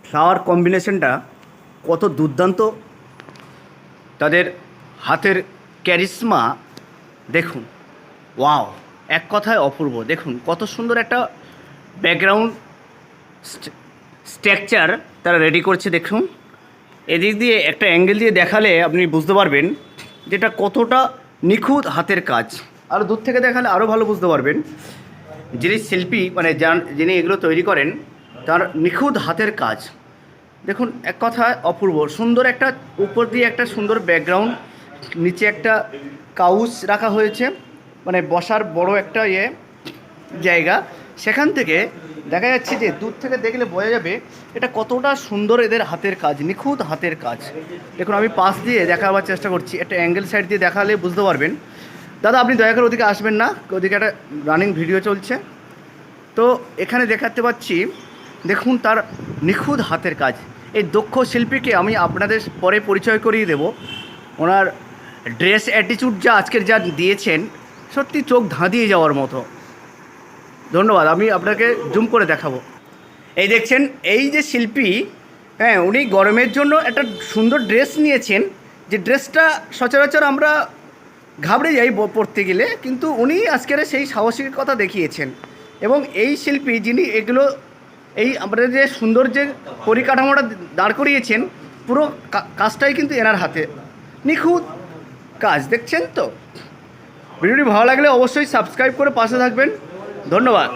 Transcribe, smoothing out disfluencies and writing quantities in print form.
Flower কম্বিনেশনটা কত দুর্দান্ত, তাদের হাতের ক্যারিশমা দেখুন, ওয়াও, এক কথায় অপূর্ব। দেখুন কত সুন্দর একটা ব্যাকগ্রাউন্ড স্ট্রাকচার তারা রেডি করছে। দেখুন এদিক দিয়ে একটা অ্যাঙ্গেল দিয়ে দেখালে আপনি বুঝতে পারবেন যেটা কতটা নিখুঁত হাতের কাজ। আরও দূর থেকে দেখালে আরও ভালো বুঝতে পারবেন যিনি শিল্পী, মানে যিনি এগুলো তৈরি করেন, তার নিখুঁত হাতের কাজ। দেখুন এক কথায় অপূর্ব সুন্দর। একটা উপর দিয়ে একটা সুন্দর ব্যাকগ্রাউন্ড, নিচে একটা কাউচ রাখা হয়েছে, মানে বসার বড় একটা জায়গা। সেখান থেকে দেখা যাচ্ছে যে দূর থেকে দেখলে বোঝা যাবে এটা কতটা সুন্দর এদের হাতের কাজ, নিখুঁত হাতের কাজ। দেখুন আমি পাশ দিয়ে দেখাবার চেষ্টা করছি, একটা অ্যাঙ্গেল সাইড দিয়ে দেখালে বুঝতে পারবেন। দাদা আপনি দয়া করে ওদিকে আসবেন না, ওদিকে একটা রানিং ভিডিও চলছে। তো এখানে দেখাতে পাচ্ছি, দেখুন তার নিখুঁত হাতের কাজ। এই দক্ষ শিল্পীকে আমি আপনাদের পরে পরিচয় করিয়ে দেব। ওনার ড্রেস অ্যাটিটিউড যা আজকের যা দিয়েছেন, সত্যি চোখ ধাঁধিয়ে যাওয়ার মতো। ধন্যবাদ। আমি আপনাকে জুম করে দেখাবো। এই দেখছেন এই যে শিল্পী, হ্যাঁ, উনি গরমের জন্য একটা সুন্দর ড্রেস নিয়েছেন, যে ড্রেসটা সচরাচর আমরা ঘাবড়ে যাই পড়তে গেলে, কিন্তু উনি আজকের সেই সাহসিকতা দেখিয়েছেন। এবং এই শিল্পী যিনি এগুলো, এই আমাদের যে সুন্দর যে পরিকাঠামোটা দাঁড় করিয়েছেন, পুরো কাজটাই কিন্তু এনার হাতে, নিখুঁত কাজ। দেখছেন তো? ভিডিওটি ভালো লাগলে অবশ্যই সাবস্ক্রাইব করে পাশে থাকবেন। ধন্যবাদ।